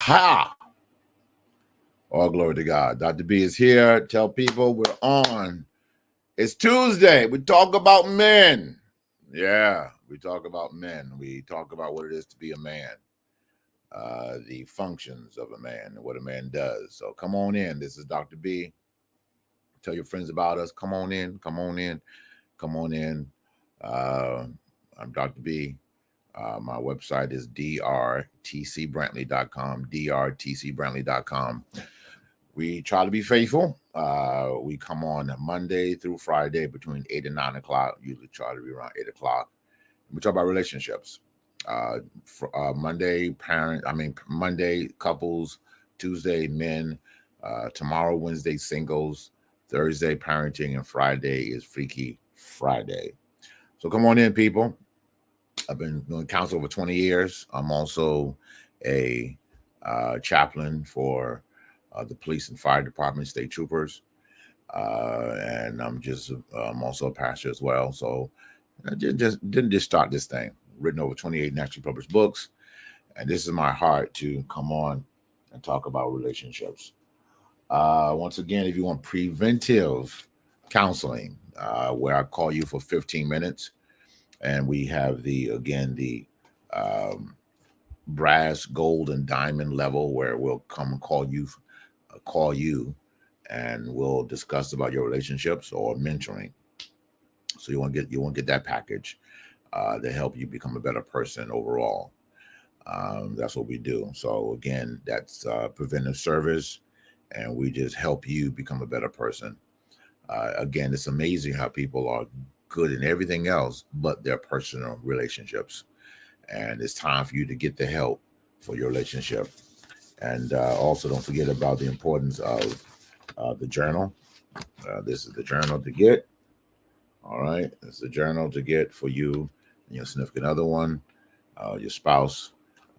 Ha! All glory to God. Dr. B is here. Tell people we're on. It's Tuesday. We talk about men. Yeah, we talk about men. We talk about what it is to be a man, the functions of a man, and what a man does. So come on in. This is Dr. B. Tell your friends about us. Come on in. Come on in. Come on in. I'm Dr. B. My website is drtcbrantley.com, drtcbrantley.com. We try to be faithful. We come on Monday through Friday between 8 and 9 o'clock. Usually try to be around 8 o'clock. We talk about relationships. Monday, Monday, couples. Tuesday, men. Tomorrow, Wednesday, singles. Thursday, parenting. And Friday is Freaky Friday. So come on in, people. I've been doing counsel over 20 years. I'm also a chaplain for the police and fire department, state troopers. And I'm also a pastor as well. So I didn't just start this thing. Written over 28 nationally published books. And this is my heart to come on and talk about relationships. Once again, if you want preventive counseling, where I call you for 15 minutes, and we have the brass, gold, and diamond level where we'll come and call you, and we'll discuss about your relationships or mentoring. So you want to get that package to help you become a better person overall. That's what we do. So again, that's preventive service, and we just help you become a better person. Again, it's amazing how people are good in everything else but their personal relationships, and it's time for you to get the help for your relationship. And also don't forget about the importance of the journal. This is the journal to get. All right, it's the journal to get for you and your significant other one, your spouse,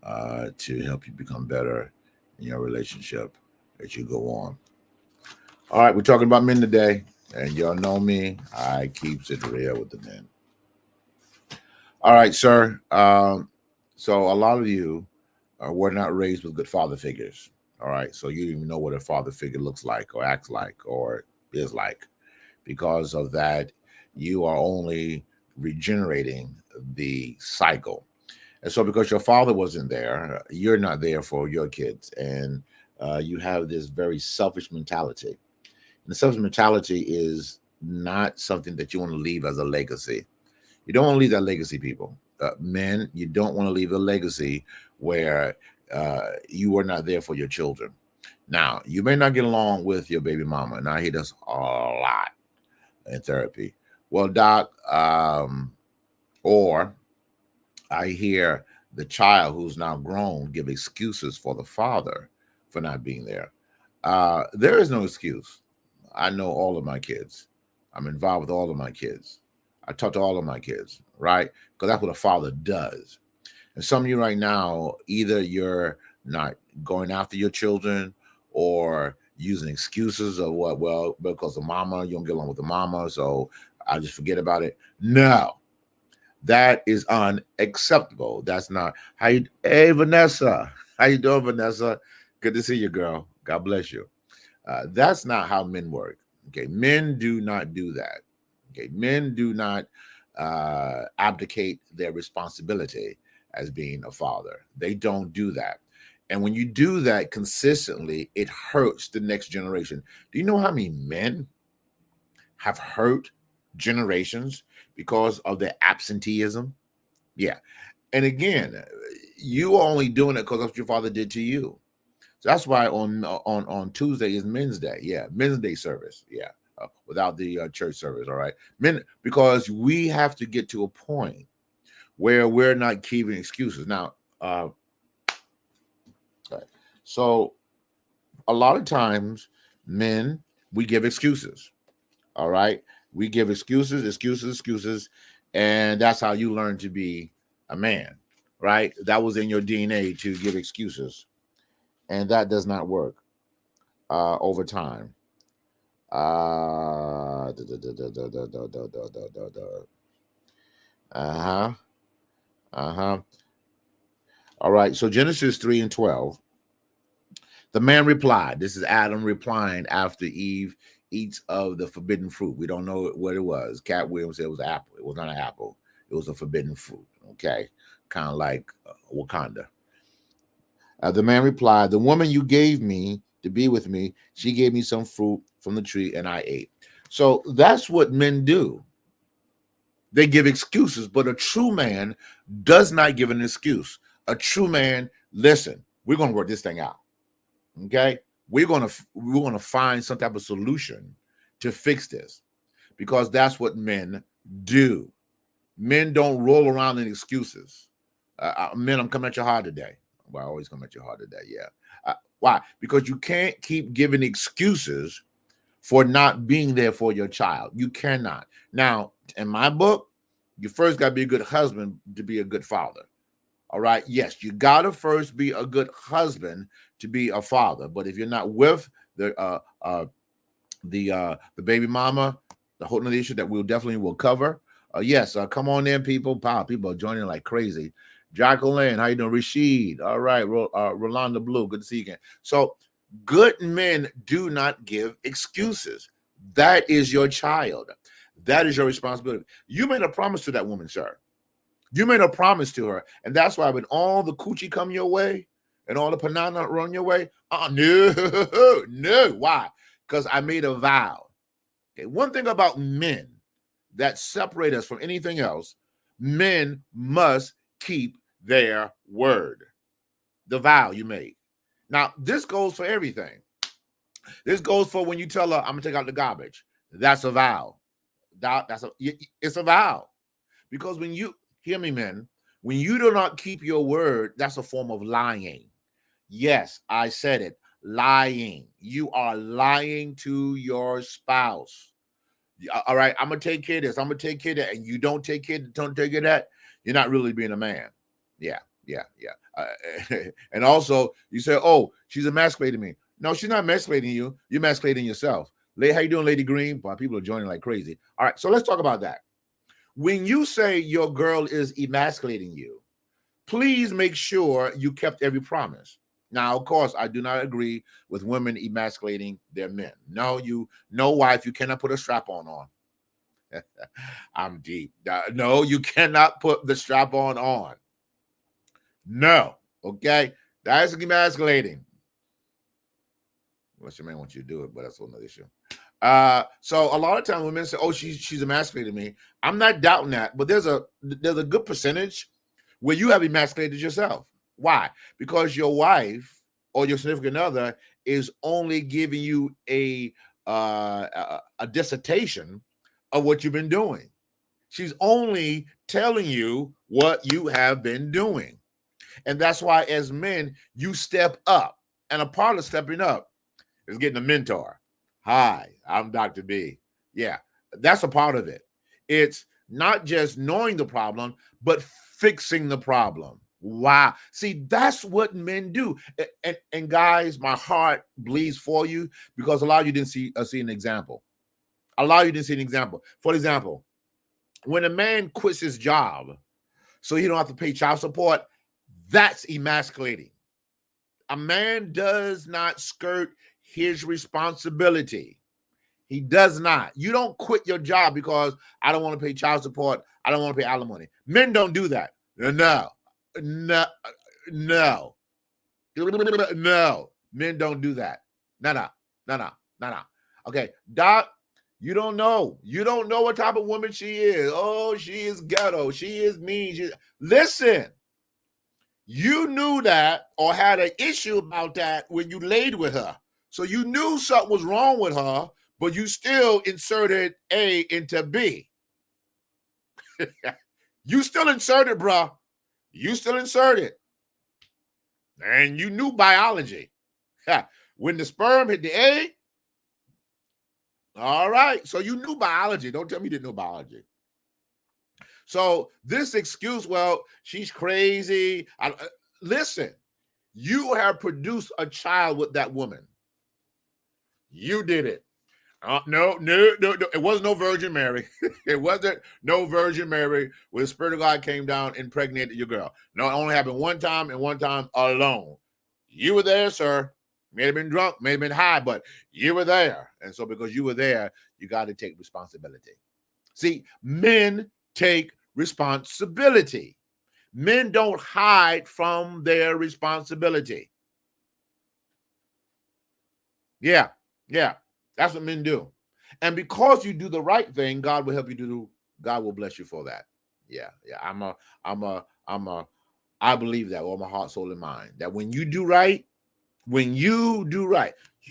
to help you become better in your relationship as you go on. All right, we're talking about men today. And y'all know me, I keeps it real with the men. All right, sir. So a lot of you were not raised with good father figures. All right, so you don't even know what a father figure looks like or acts like or is like. Because of that, you are only regenerating the cycle. And so because your father wasn't there, you're not there for your kids. And you have this very selfish mentality. And the selfish mentality is not something that you want to leave as a legacy. You don't want to leave that legacy, people. Men, you don't want to leave a legacy where you are not there for your children. Now, you may not get along with your baby mama, and I hear this a lot in therapy. Well, doc, or I hear the child who's now grown give excuses for the father for not being there. There is no excuse. I know all of my kids. I'm involved with all of my kids. I talk to all of my kids, right? Because that's what a father does. And some of you right now, either you're not going after your children or using excuses of what, well, because of mama, you don't get along with the mama, so I just forget about it. No, that is unacceptable. That's not how you, hey, Vanessa. How you doing, Vanessa? Good to see you, girl. God bless you. That's not how men work. Okay, men do not do that. Okay, men do not abdicate their responsibility as being a father. They don't do that. And when you do that consistently, it hurts the next generation. Do you know how many men have hurt generations because of their absenteeism? Yeah. And again, you are only doing it because of what your father did to you. So that's why on Tuesday is Men's Day. Yeah, Men's Day service. Yeah, without the church service. All right, men, because we have to get to a point where we're not keeping excuses. Now, okay. So a lot of times, men, we give excuses. All right, we give excuses, and that's how you learn to be a man. Right, that was in your DNA to give excuses. And that does not work over time. Uh huh. Uh huh. All right. So Genesis 3 and 12. The man replied, this is Adam replying after Eve eats of the forbidden fruit. We don't know what it was. Cat Williams said it was an apple. It was not an apple. It was a forbidden fruit. Okay. Kind of like Wakanda. The man replied, the woman you gave me to be with me, she gave me some fruit from the tree and I ate. So that's what men do. They give excuses, but a true man does not give an excuse. A true man, listen, we're going to work this thing out. Okay? We're going to find some type of solution to fix this, because that's what men do. Men don't roll around in excuses. Men, I'm coming at you hard today. Well, I always come at you hard today, yeah. Why? Because you can't keep giving excuses for not being there for your child. You cannot. Now, in my book, you first got to be a good husband to be a good father. All right? Yes, you got to first be a good husband to be a father. But if you're not with the baby mama, the whole other issue that we'll definitely will cover. Yes, come on in, people. People are joining like crazy. Jacqueline, how you doing? Rashid, all right. Rolanda Blue, good to see you again. So good men do not give excuses. That is your child. That is your responsibility. You made a promise to that woman, sir. You made a promise to her. And that's why when all the coochie come your way and all the banana run your way, no. Why? Because I made a vow. Okay, one thing about men that separate us from anything else, men must keep their word. The vow you made. Now, this goes for everything. This goes for when you tell her, I'm going to take out the garbage. That's a vow. It's a vow. Because when you, hear me, men, when you do not keep your word, that's a form of lying. Yes, I said it. Lying. You are lying to your spouse. All right, I'm going to take care of this. I'm going to take care of that. And you don't take care of that. You're not really being a man. Yeah. And also, you say, oh, she's emasculating me. No, she's not emasculating you. You're emasculating yourself. How you doing, Lady Green? Boy, people are joining like crazy. All right, so let's talk about that. When you say your girl is emasculating you, please make sure you kept every promise. Now, of course, I do not agree with women emasculating their men. No, wife, you cannot put a strap-on on. I'm deep. No, you cannot put the strap-on on. No, okay? That is emasculating. Unless your man wants you to do it, but that's another issue. So a lot of times women say, oh, she's emasculated me. I'm not doubting that, but there's a good percentage where you have emasculated yourself. Why? Because your wife or your significant other is only giving you a dissertation of what you've been doing. She's only telling you what you have been doing. And that's why as men, you step up. And a part of stepping up is getting a mentor. Hi, I'm Dr. B. Yeah, that's a part of it. It's not just knowing the problem, but fixing the problem. Wow. See, that's what men do. And guys, my heart bleeds for you because a lot of you didn't see an example. A lot of you didn't see an example. For example, when a man quits his job so he don't have to pay child support, that's emasculating. A man does not skirt his responsibility. He does not. You don't quit your job because I don't want to pay child support. I don't want to pay alimony. Men don't do that. No. Men don't do that. No. Okay, Doc, you don't know. You don't know what type of woman she is. Oh, she is ghetto. She is mean. Listen, you knew that or had an issue about that when you laid with her. So you knew something was wrong with her, but you still inserted A into B. You still inserted, bruh. You still inserted. And you knew biology. When the sperm hit the egg, all right. So you knew biology. Don't tell me you didn't know biology. So this excuse, well, she's crazy. Listen, you have produced a child with that woman. You did it. No. It wasn't no Virgin Mary. It wasn't no Virgin Mary where the Spirit of God came down and impregnated your girl. No, it only happened one time and one time alone. You were there, sir. May have been drunk, may have been high, but you were there. And so because you were there, you got to take responsibility. See, men take responsibility. Men don't hide from their responsibility. Yeah, yeah. That's what men do. And because you do the right thing, God will help you do, God will bless you for that. Yeah, yeah. I believe that with all my heart, soul, and mind. That when you do right, you're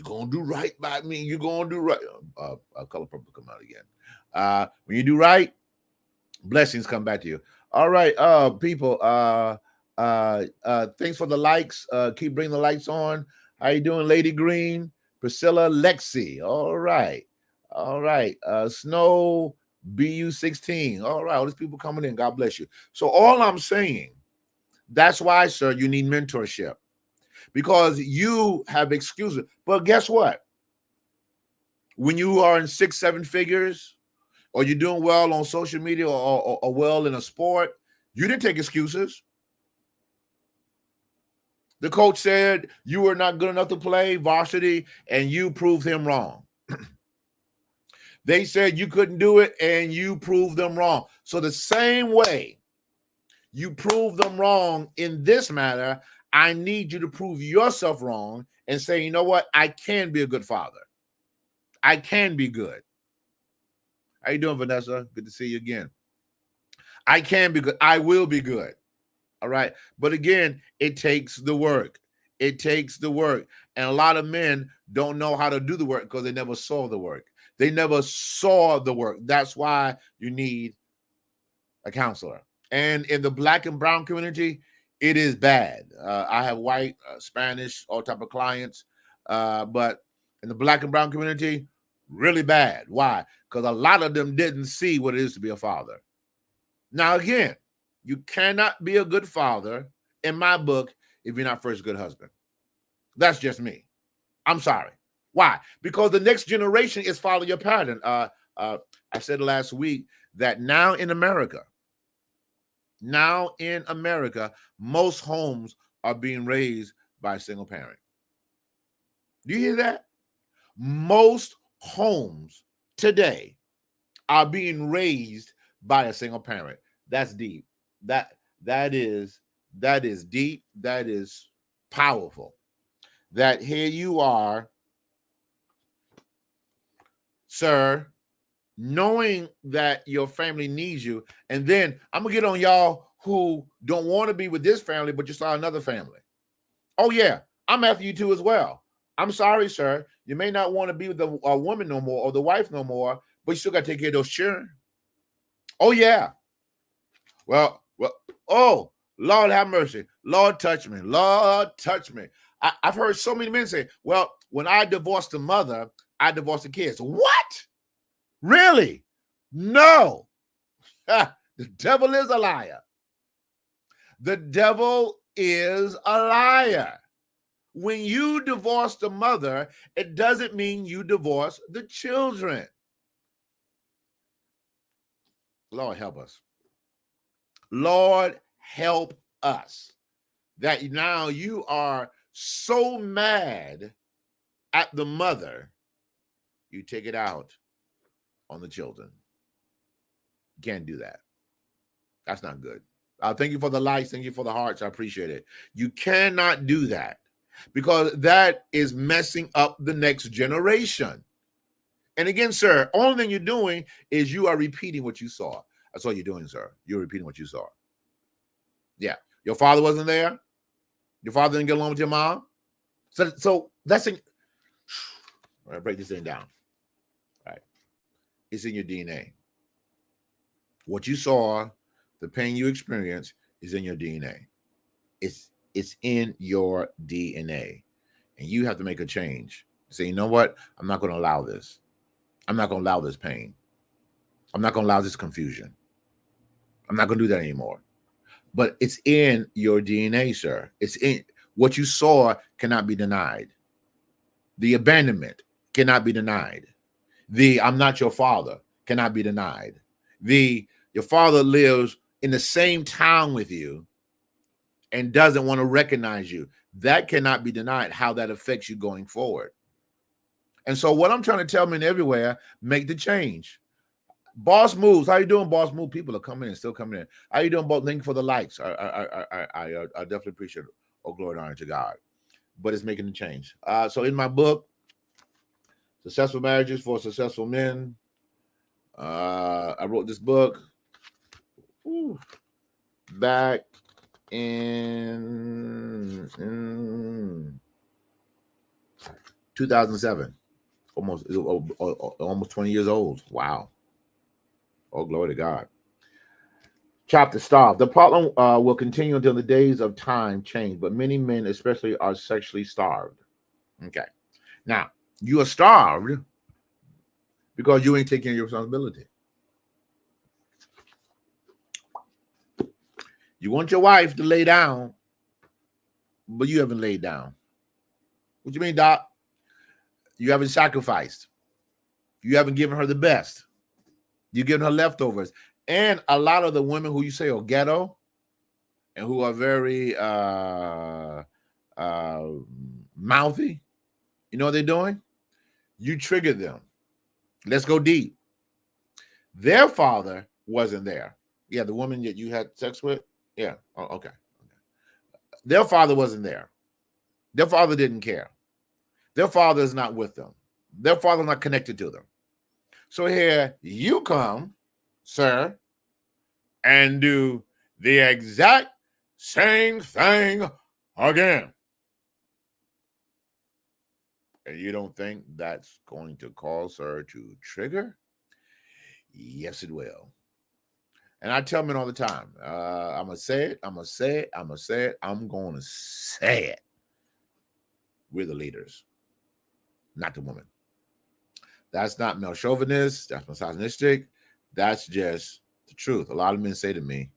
gonna do right by me. You're gonna do right. Color purple come out again. When you do right, blessings come back to you. All right, people. Thanks for the likes. Keep bringing the lights on. How you doing, Lady Green, Priscilla, Lexi? All right, all right. Snow BU16. All right, all these people coming in. God bless you. So all I'm saying, that's why, sir, you need mentorship. Because you have excuses. But guess what? When you are in 6, 7 figures, or you're doing well on social media or well in a sport, you didn't take excuses. The coach said you were not good enough to play varsity, and you proved him wrong. They said you couldn't do it, and you proved them wrong. So the same way you prove them wrong in this matter, I need you to prove yourself wrong and say, you know what? I can be a good father. I can be good. How you doing, Vanessa? Good to see you again. I can be good. I will be good. All right. But again, it takes the work. It takes the work. And a lot of men don't know how to do the work because they never saw the work. They never saw the work. That's why you need a counselor. And in the Black and brown community, it is bad. I have white, Spanish, all type of clients. But in the Black and brown community, really bad. Why? Because a lot of them didn't see what it is to be a father. Now, again, you cannot be a good father, in my book, if you're not first a good husband. That's just me. I'm sorry. Why? Because the next generation is following your pattern. I said last week that now in America, most homes are being raised by a single parent. Do you hear that? Most homes today are being raised by a single parent. That's deep. That is deep. That is powerful. That here you are, sir, knowing that your family needs you. And then I'm going to get on y'all who don't want to be with this family, but you saw another family. Oh, yeah, I'm after you too as well. I'm sorry, sir. You may not want to be with the woman no more or the wife no more, but you still got to take care of those children. Oh, yeah. Well, oh, Lord have mercy. Lord, touch me. Lord, touch me. I've heard so many men say, well, when I divorced the mother, I divorced the kids. What? Really? No. The devil is a liar. The devil is a liar. When you divorce the mother, it doesn't mean you divorce the children. Lord, help us. Lord, help us. That now you are so mad at the mother, you take it out on the children. You can't do that. That's not good. Thank you for the likes. Thank you for the hearts. I appreciate it. You cannot do that because that is messing up the next generation. And again, sir, only thing you're doing is you are repeating what you saw. That's all you're doing, sir. You're repeating what you saw. Yeah. Your father wasn't there. Your father didn't get along with your mom. So that's in. All right, break this thing down. All right. It's in your DNA. What you saw, the pain you experienced is in your DNA. It's in your DNA. And you have to make a change. Say, you know what? I'm not going to allow this. I'm not going to allow this pain. I'm not going to allow this confusion. I'm not going to do that anymore. But it's in your DNA, sir. It's in what you saw cannot be denied. The abandonment cannot be denied. The I'm not your father cannot be denied. Your father lives in the same town with you and doesn't want to recognize you. that cannot be denied, how that affects you going forward. And so what I'm trying to tell men everywhere, make the change. Boss moves. How you doing, boss move? People are coming in, still coming in. How you doing, boss? Thank you for the likes. I definitely appreciate it. Oh, glory and honor to God. But it's making a change. So in my book, Successful Marriages for Successful Men, I wrote this book back in 2007. Almost 20 years old. Wow. Oh, glory to God. Chapter starved. The problem will continue until the days of time change, but many men especially are sexually starved. Okay. Now, you are starved because you ain't taking your responsibility. You want your wife to lay down, but you haven't laid down. What you mean, Doc? You haven't sacrificed. You haven't given her the best. You're giving her leftovers. And a lot of the women who you say are ghetto and who are very mouthy, you know what they're doing? You triggered them. Let's go deep. Their father wasn't there. Yeah, the woman that you had sex with? Yeah. Oh, okay. Their father wasn't there. Their father didn't care. Their father is not with them. Their father is not connected to them. So here you come, sir, and do the exact same thing again. And you don't think that's going to cause her to trigger? Yes, it will. And I tell men all the time, I'm going to say it, I'm going to say it, I'm going to say it, I'm going to say it. We're the leaders, not the woman. That's not male chauvinist, that's misogynistic, that's just the truth. A lot of men say to me,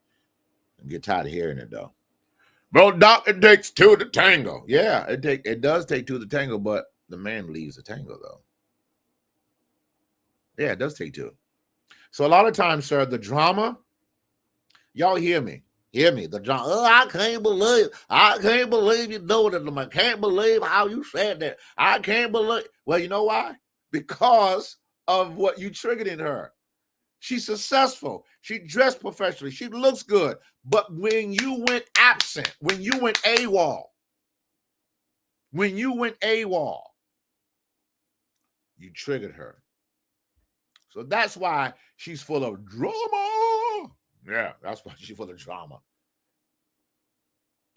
and get tired of hearing it though, bro, Doc, it takes two to tango. Yeah, it does take two to tango, but the man leaves the tango though. Yeah, it does take two. So a lot of times, sir, the drama, y'all hear me. Hear me. The drama. Oh, I can't believe you know that. I can't believe how you said that. I can't believe. Well, you know why? Because of what you triggered in her. She's successful. She dressed professionally. She looks good. But when you went absent, when you went AWOL, you triggered her. So that's why she's full of drama. Yeah, that's why she's full of drama.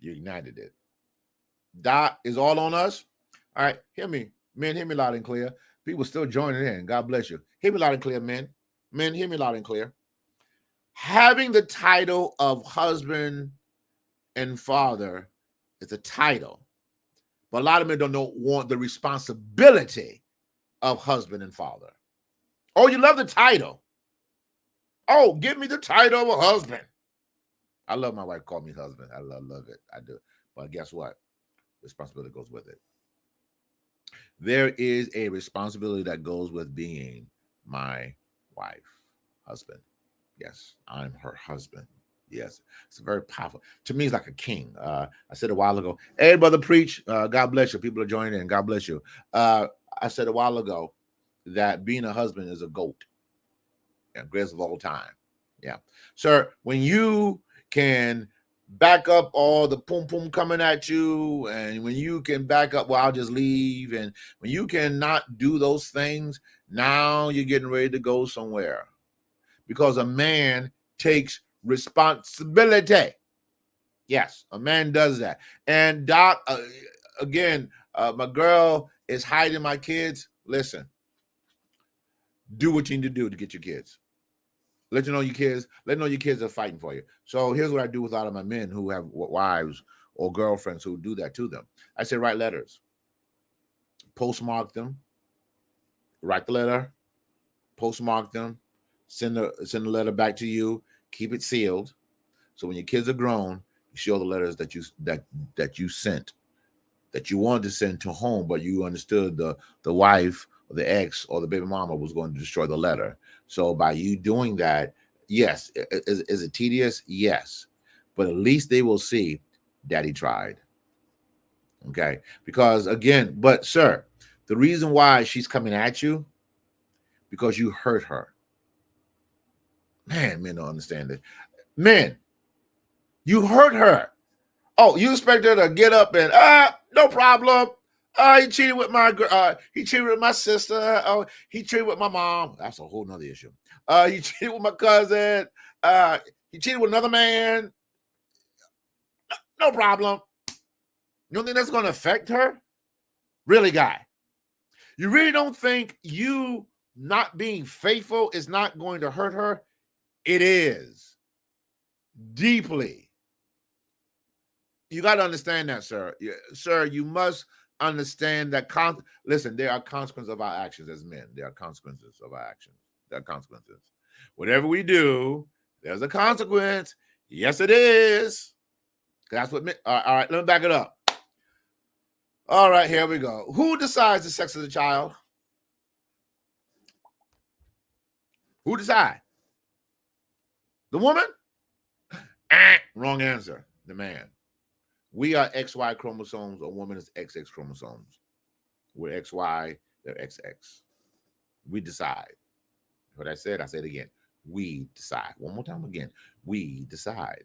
You ignited it. That is all on us. All right, hear me. Men, hear me loud and clear. People still joining in. God bless you. Hear me loud and clear, men. Men, hear me loud and clear. Having the title of husband and father is a title. But a lot of men don't want the responsibility of husband and father. Oh, you love the title. Oh, give me the title of a husband. I love my wife call me husband. I love it. I do. But guess what? Responsibility goes with it. There is a responsibility that goes with being my wife, husband. Yes, I'm her husband. Yes, it's very powerful. To me, it's like a king. I said a while ago, hey, brother, preach. God bless you. People are joining in. God bless you. I said a while ago that being a husband is a GOAT. Yeah, greatest of all time. Yeah. Sir, when you can back up all the pum pum coming at you, and when you can back up, well, I'll just leave, and when you cannot do those things, now you're getting ready to go somewhere. Because a man takes responsibility. Yes, a man does that. And Doc, again, my girl is hiding my kids. Listen, do what you need to do to get your kids. Let you know your kids. Let know your kids are fighting for you. So here's what I do with a lot of my men who have wives or girlfriends who do that to them. I say write letters, postmark them, write the letter, postmark them, send the letter back to you, keep it sealed. So when your kids are grown, you show the letters that you sent, that you wanted to send to home, but you understood the wife or the ex or the baby mama was going to destroy the letter. So by you doing that, yes, is it tedious? Yes. But at least they will see daddy tried. Okay. Because again, but sir, the reason why she's coming at you, because you hurt her. Man, men don't understand it. Men, you hurt her. Oh, you expect her to get up and no problem. He cheated with my he cheated with my sister. Oh, he cheated with my mom. That's a whole nother issue. He cheated with my cousin. He cheated with another man. No problem. You don't think that's going to affect her? Really, guy? You really don't think you not being faithful is not going to hurt her? It is. Deeply. You got to understand that, sir. Sir, you must understand that. Listen, there are consequences of our actions as men. There are consequences of our actions. There are consequences. Whatever we do, there's a consequence. Yes, it is. That's what men. All right, let me back it up. All right, here we go. Who decides the sex of the child? Who decides? The woman? Wrong answer. The man. We are XY chromosomes. A woman is XX chromosomes. We're XY, they're XX. We decide. What I said it again. We decide. One more time again. We decide.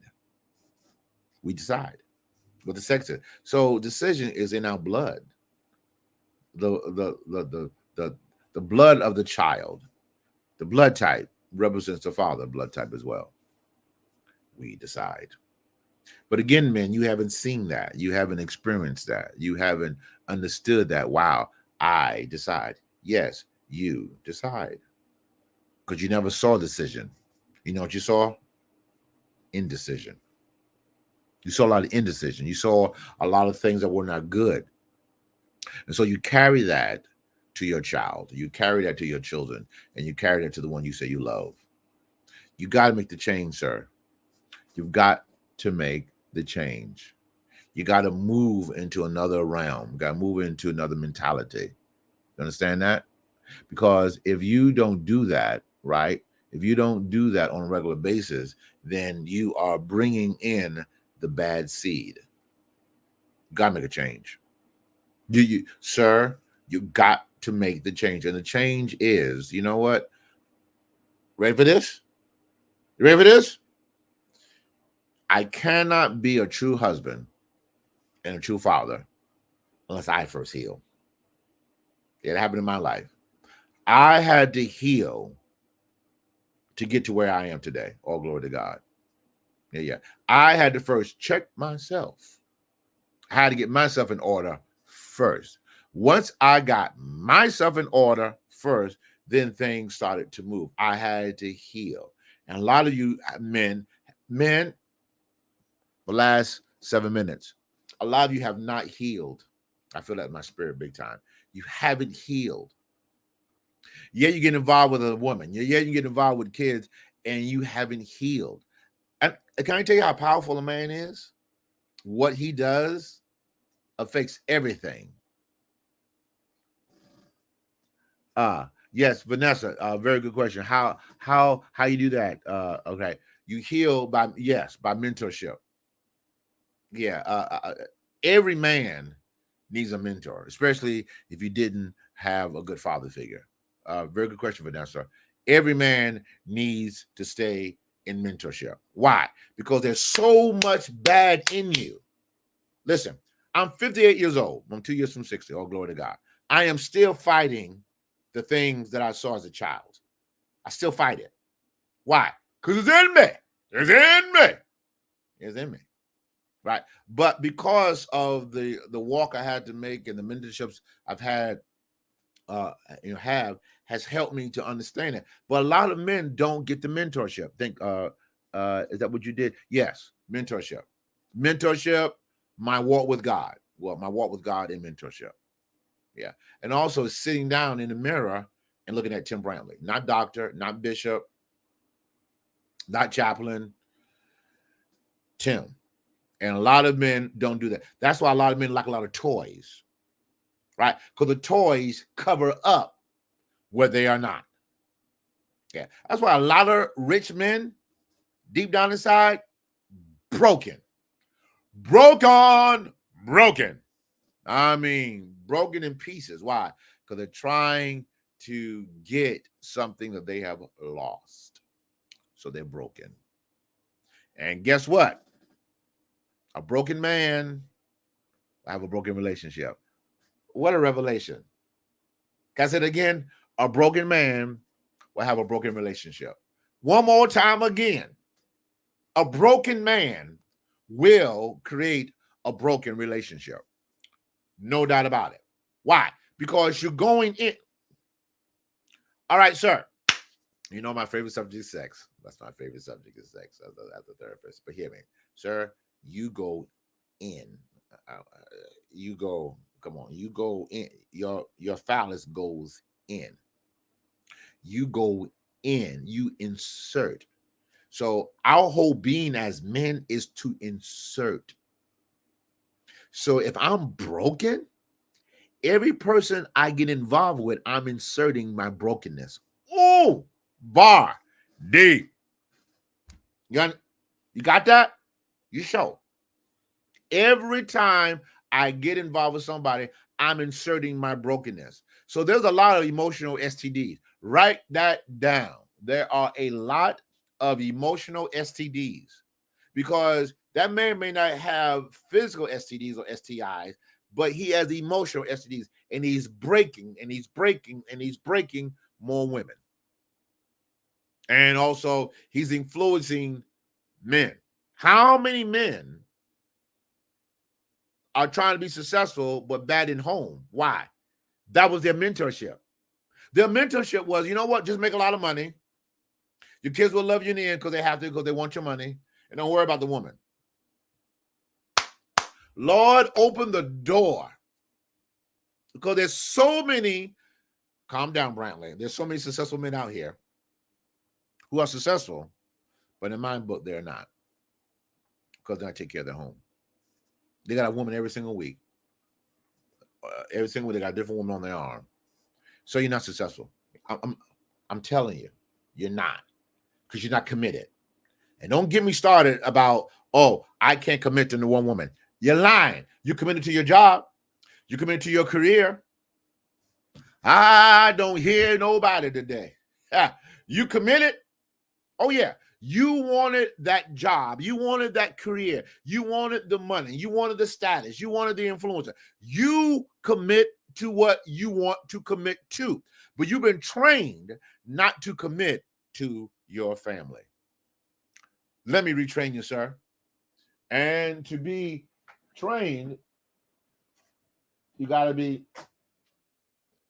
We decide what the sex is. So decision is in our blood. The blood of the child. The blood type represents the father blood type as well. We decide. But again, men, you haven't seen that. You haven't experienced that. You haven't understood that. Wow, I decide. Yes, you decide. Because you never saw decision. You know what you saw? Indecision. You saw a lot of indecision. You saw a lot of things that were not good. And so you carry that to your child. You carry that to your children. And you carry that to the one you say you love. You got to make the change, sir. You've got to make the change. You got to move into another realm. You got to move into another mentality. You understand that? Because if you don't do that, right? If you don't do that on a regular basis, then you are bringing in the bad seed. You got to make a change. Sir, you got to make the change. And the change is, you know what? Ready for this? You ready for this? I cannot be a true husband and a true father unless I first heal. It happened in my life. I had to heal to get to where I am today. All glory to God. Yeah. I had to first check myself. I had to get myself in order first. Once I got myself in order first, then things started to move. I had to heal. And a lot of you men, the last 7 minutes, a lot of you have not healed. I feel that in my spirit big time. You haven't healed. Yeah, you get involved with a woman. Yeah, you get involved with kids, and you haven't healed. And can I tell you how powerful a man is? What he does affects everything. Yes, Vanessa, very good question. How you do that? Okay, you heal by mentorship. Yeah, every man needs a mentor, especially if you didn't have a good father figure. Very good question, Vanessa. Every man needs to stay in mentorship. Why? Because there's so much bad in you. Listen, I'm 58 years old. I'm 2 years from 60. Oh, glory to God. I am still fighting the things that I saw as a child. I still fight it. Why? Because it's in me. It's in me. It's in me. Right. But because of the walk I had to make and the mentorships I've had, has helped me to understand it. But a lot of men don't get the mentorship. Think, is that what you did? Yes, mentorship. Mentorship, my walk with God. Well, my walk with God in mentorship. Yeah. And also sitting down in the mirror and looking at Tim Brantley, not doctor, not bishop, not chaplain, Tim. And a lot of men don't do that. That's why a lot of men like a lot of toys, right? Because the toys cover up where they are not. Yeah. That's why a lot of rich men, deep down inside, broken. I mean, broken in pieces. Why? Because they're trying to get something that they have lost. So they're broken. And guess what? A broken man will have a broken relationship. What a revelation. Can I say it again? A broken man will have a broken relationship. One more time again. A broken man will create a broken relationship. No doubt about it. Why? Because you're going in. All right, sir. You know my favorite subject is sex. That's my favorite subject is sex as a therapist. But hear me, sir. You go in. You go. Come on. You go in. Your phallus goes in. You go in. You insert. So our whole being as men is to insert. So if I'm broken, every person I get involved with, I'm inserting my brokenness. Oh, bar, D. You got that? You show. Every time I get involved with somebody, I'm inserting my brokenness. So there's a lot of emotional STDs. Write that down. There are a lot of emotional STDs because that man may not have physical STDs or STIs, but he has emotional STDs, and he's breaking and he's breaking and he's breaking more women. And also he's influencing men. How many men are trying to be successful but bad in home? Why? That was their mentorship. Their mentorship was, you know what? Just make a lot of money. Your kids will love you in the end because they have to, because they want your money. And don't worry about the woman. Lord, open the door. Because there's so many, calm down, Brantley. There's so many successful men out here who are successful, but in my book, they're not. Because they don't take care of their home. They got a woman every single week. Every single week, they got a different woman on their arm. So you're not successful. I'm telling you, you're not. Because you're not committed. And don't get me started about, oh, I can't commit to one woman. You're lying. You're committed to your job. You're committed to your career. I don't hear nobody today. You committed? Oh, yeah. You wanted that job. You wanted that career. You wanted the money. You wanted the status. You wanted the influencer. You commit to what you want to commit to. But you've been trained not to commit to your family. Let me retrain you, sir. And to be trained, you got to be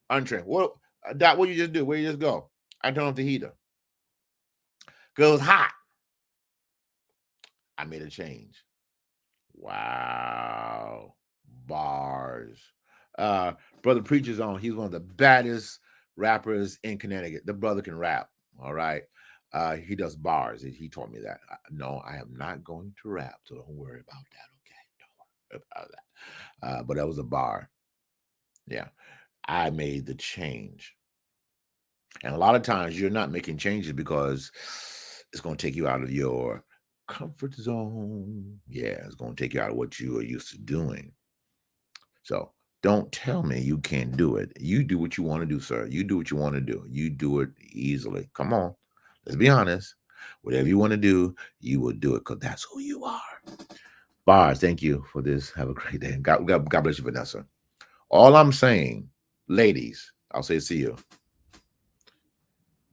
untrained. What, Doc, what you just do? Where you just go? I turn off the heater. Because it was hot. I made a change. Wow. Bars. Brother Preacher's on. He's one of the baddest rappers in Connecticut. The brother can rap. All right. He does bars. He told me that. No, I am not going to rap, so don't worry about that. Okay. Don't worry about that. But that was a bar. Yeah. I made the change. And a lot of times you're not making changes because it's going to take you out of your comfort zone. Yeah, it's going to take you out of what you are used to doing. So don't tell me you can't do it. You do what you want to do, sir. You do what you want to do. You do it easily. Come on. Let's be honest. Whatever you want to do, you will do it because that's who you are. Bars, thank you for this. Have a great day. God bless you, Vanessa. All I'm saying, ladies, I'll say see you.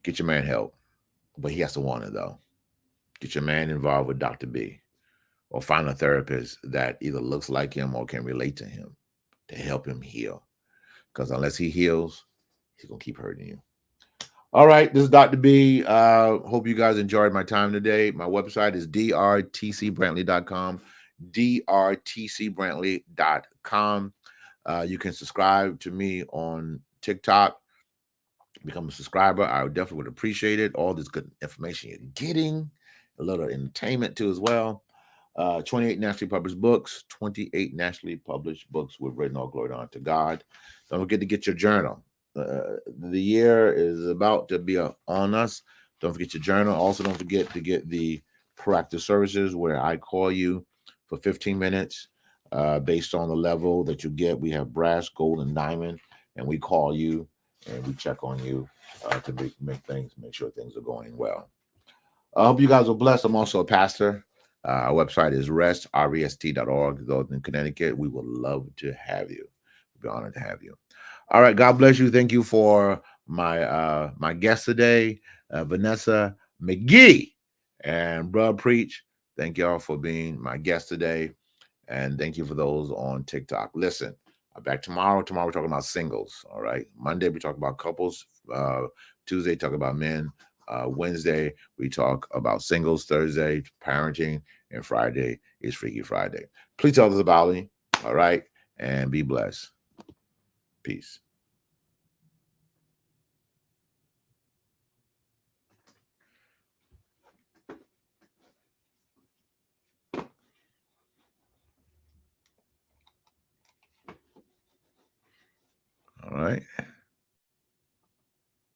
Get your man help, but he has to want it, though. Get your man involved with Dr. B, or find a therapist that either looks like him or can relate to him to help him heal. Because unless he heals, he's going to keep hurting you. All right, this is Dr. B. Hope you guys enjoyed my time today. My website is drtcbrantley.com, drtcbrantley.com. You can subscribe to me on TikTok. Become a subscriber. I definitely would appreciate it. All this good information you're getting, a little entertainment too as well. 28 nationally published books, 28 nationally published books with written all glory unto God. Don't forget to get your journal. The year is about to be on us. Don't forget your journal. Also, don't forget to get the proactive services where I call you for 15 minutes. based on the level that you get. We have brass, gold, and diamond, and we call you and we check on you to make sure things are going well. I hope you guys are blessed. I'm also a pastor. Our website is rest.org. Those in Connecticut, we would love to have you. We'd be honored to have you. All right. God bless you. Thank you for my guest today, Vanessa McGee and Bruh Preach. Thank y'all for being my guest today. And thank you for those on TikTok. Listen, I'm back tomorrow. Tomorrow we're talking about singles. All right. Monday we talk about couples. Tuesday talk about men. Wednesday we talk about singles. Thursday parenting, and Friday is Freaky Friday. Please tell us about me. All right, and be blessed. Peace. All right.